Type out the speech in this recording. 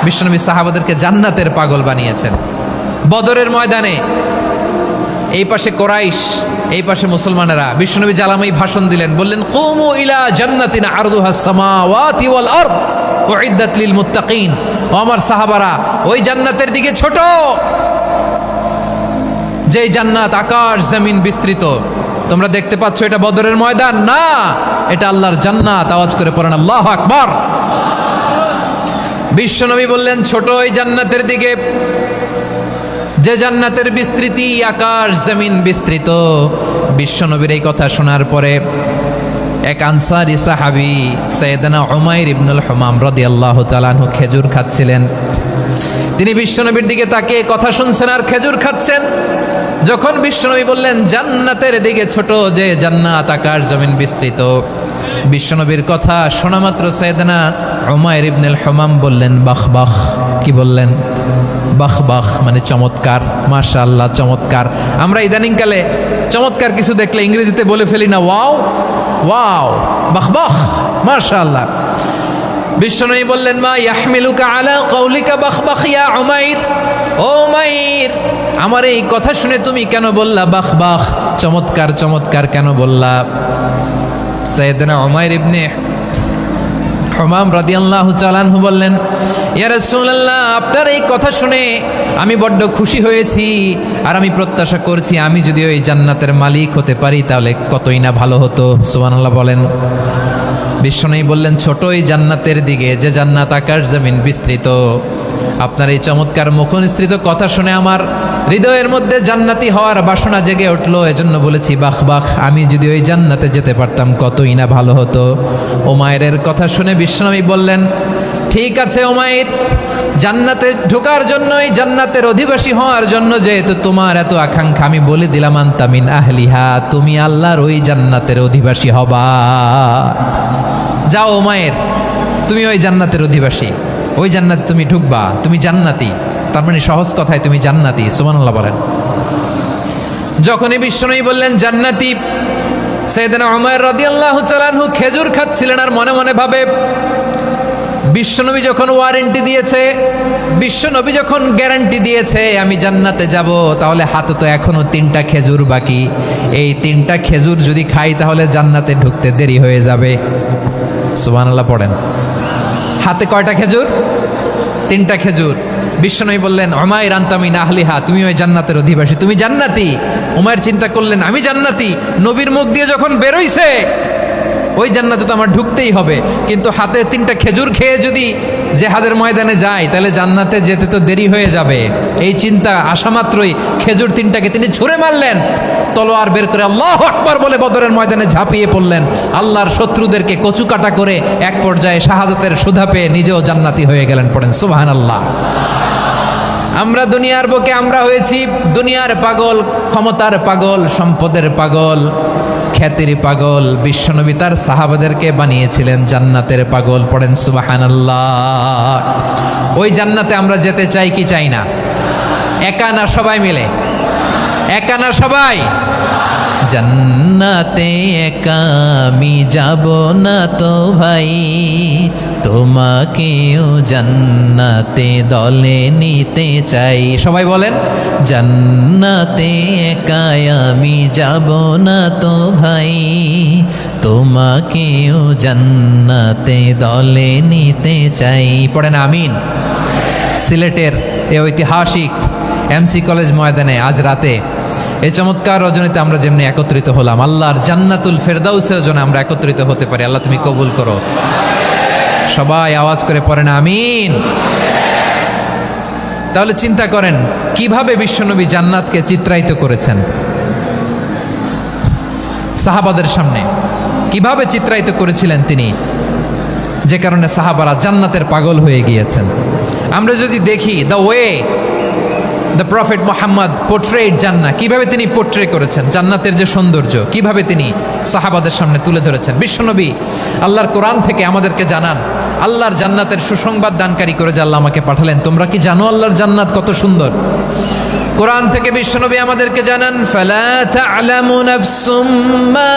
বিশ্বনবী সাহাবাদেরকে জান্নাতের পাগল বানিয়েছেন। বদরের ময়দানে এই পাশে কোরাইশ, এই পাশে মুসলমানেরা, বিশ্বনবী জ্বালাময়ী ভাষণ দিলেন, বললেন কুমু ইলা জান্নাতিন আরদুহাস সামাওয়াতি ওয়াল আরদ উইদ্দাত লিল মুত্তাকিন। ও আমার সাহাবারা, ওই জান্নাতের দিকে ছোট, যেই জান্নাত আকাশ জমিন বিস্তৃত। তোমরা দেখতে পাচ্ছ এটা বদরের ময়দান না, এটা আল্লাহর জান্নাত। আওয়াজ করে পড়েন আল্লাহু আকবার। বিশ্বনবী বললেন ছোট ওই জান্নাতের দিকে, যে জান্নাতের বিস্তৃতি আকাশ জমিন বিস্তৃত। বিশ্বনবীর এই কথা শোনার পরে এক আনসারী সাহাবী সাইয়েদনা উমাইর ইবনুল হুমাম রাদিয়াল্লাহু তাআলা আনহু খেজুর খাচ্ছিলেন। তিনি বিশ্বনবীর দিকে তাকিয়ে কথা শুনছেন আর খেজুর খাচ্ছেন। যখন বিশ্বনবী বললেন জান্নাতের দিকে ছোট, যে জান্নাত আকাশ জমিন বিস্তৃত, বিশ্বনবীর কথা শোনা মাত্র সাইয়েদনা উমাইর ইবনুল হুমাম বললেন বাহ বাহ। কি বললেন? বাহ বাহ মানে চমৎকার, মাশাআল্লাহ চমৎকার। আমরা ইদানিংকালে চমৎকার কিছু দেখলে ইংরেজিতে বলে ফেলি না ওয়াও ওয়াও, বাহ বাহ মাশাআল্লাহ। বিশ্বনবী বললেন মা ইয়াহমিলুকা আলা কওলিকা বাহ বাহ ইয়া উমাইর। ও উমাইর, আমার এই কথা শুনে তুমি কেন বললা বাহ বাহ, চমৎকার চমৎকার কেন বললা? সাইয়েদনা উমাইর ইবনে হুমাম রাদিয়াল্লাহু তাআলা আনহু বললেন ইয়া রাসূলুল্লাহ, আপনার এই কথা শুনে আমি বড্ড খুশি হয়েছি, আর আমি প্রত্যাশা করছি আমি যদি ওই জান্নাতের মালিক হতে পারি তাহলে কতই না ভালো হতো। সুবহানাল্লাহ বলেন। বিশ্বনবী বললেন ছোট এই জান্নাতের দিকে, যে জান্নাত আকাশ জমিন বিস্তৃত। আপনার এই চমৎকার মুখনিসৃত কথা শুনে আমার হৃদয়ের মধ্যে জান্নাতি হওয়ার বাসনা জেগে উঠলো, এজন্য বলেছি বাহ বাহ, আমি যদি ওই জান্নাতে যেতে পারতাম কতই না ভালো হতো। উমাইরের কথা শুনে বিশ্বনবী বললেন ঠিক আছে উমাইর, জান্নাতে ঢোকার জন্য, এই জান্নাতের অধিবাসী হওয়ার জন্য যেহেতু তোমার এত আকাঙ্ক্ষা, আমি বলে দিলাম আনতা মিন আহলিহা, তুমি আল্লাহর ওই জান্নাতের অধিবাসী হবা। যাও উমাইর, তুমি ওই জান্নাতের অধিবাসী, ওই জান্নাতে তুমি ঢুকবা, তুমি জান্নাতি। তার মানে সহজ কথায় তুমি জান্নাতি। সুবহানাল্লাহ বলেন। যখনই বিশ্বনবী বললেন জান্নাতি, সাইয়েদনা উমাইর রাদিয়াল্লাহু তাআলা আনহু খেজুর খাচ্ছিলেন আর মনে মনে ভাবে বিশ্বনবী যখন ওয়ারেন্টি দিয়েছে, বিশ্বনবী যখন গ্যারান্টি দিয়েছে আমি জান্নাতে যাব, তাহলে হাতে তো এখনো 3টা খেজুর বাকি। এই 3টা খেজুর যদি খাই তাহলে জান্নাতে ঢুকতে দেরি হয়ে যাবে। সুবহানাল্লাহ পড়েন। হাতে কয়টা খেজুর? 3টা খেজুর। বিশ্বনবী বললেন উমাইর আনতা মিন আহলিহা, তুমি ওই জান্নাতের অধিবাসী, তুমি জান্নাতি। উমাইর চিন্তা করলেন আমি জান্নাতি, নবীর মুখ দিয়ে যখন বেরোইছে ওই জান্নাতে তো আমার ঢুকতেই হবে, কিন্তু হাতে 3টা খেজুর খেয়ে যদি জেহাদের ময়দানে যায় তাহলে জান্নাতে যেতে তো দেরি হয়ে যাবে। এই চিন্তা আসা মাত্রই খেজুর 3টাকে তিনি ছুঁড়ে মারলেন, তলোয়ার বের করে আল্লাহু আকবার বলে বদরের ময়দানে ঝাঁপিয়ে পড়লেন। আল্লাহর শত্রুদেরকে কচুকাটা করে এক পর্যায়ে শাহাদাতের সুধা পেয়ে নিজেও জান্নাতি হয়ে গেলেন। পড়েন সুবহানাল্লাহ। আমরা দুনিয়ার বুকে আমরা হয়েছি দুনিয়ার পাগল, ক্ষমতার পাগল, সম্পদের পাগল, খ্যাতির পাগল। বিশ্বনবী তার সাহাবাদেরকে বানিয়েছিলেন জান্নাতের পাগল। পড়েন সুবহানাল্লাহ। ওই জান্নাতে আমরা যেতে চাই কি চাই না? একা না সবাই মিলে? একা না সবাই? জান্নাতে একা আমি যাব না তো ভাই, তোমাকেও জান্নাতে দলে নিতে চাই। সবাই বলেন জান্নাতে একা আমি যাব না তো ভাই, তোমাকেও জান্নাতে দলে নিতে চাই। পড়েন আমিন। সিলেটের এই ঐতিহাসিক এমসি কলেজ ময়দানে আজ রাতে এই চমৎকার রজনীতে আমরা যেমনি একত্রিত হলাম, আল্লাহর জান্নাতুল ফেরদাউসের জন্য আমরা একত্রিত হতে পারি। আল্লাহ তুমি কবুল করো। সবাই আওয়াজ করে পড়েন আমিন। তাহলে চিন্তা করেন কিভাবে বিশ্বনবী জান্নাতকে চিত্রায়িত করেছেন সাহাবাদের সামনে, কিভাবে চিত্রায়িত করেছিলেন তিনি, যে কারণে সাহাবারা জান্নাতের পাগল হয়ে গিয়েছেন। আমরা যদি দেখি the way the prophet Muhammad portrait জান্নাত, কিভাবে তিনি পোর্ট্রে করেছেন জান্নাতের যে সৌন্দর্য, কিভাবে তিনি সাহাবাদের সামনে তুলে ধরেছেন। বিশ্বনবী আল্লাহর কোরআন থেকে আমাদেরকে জানান আল্লাহর জান্নাতের সুসংবাদ দানকারী করে যে আল্লাহ আমাকে পাঠালেন। তোমরা কি জানো আল্লাহর জান্নাত কত সুন্দর? কোরআন থেকে বিশ্বনবী আমাদেরকে জানান ফালা তা'লামু নাফসুম মা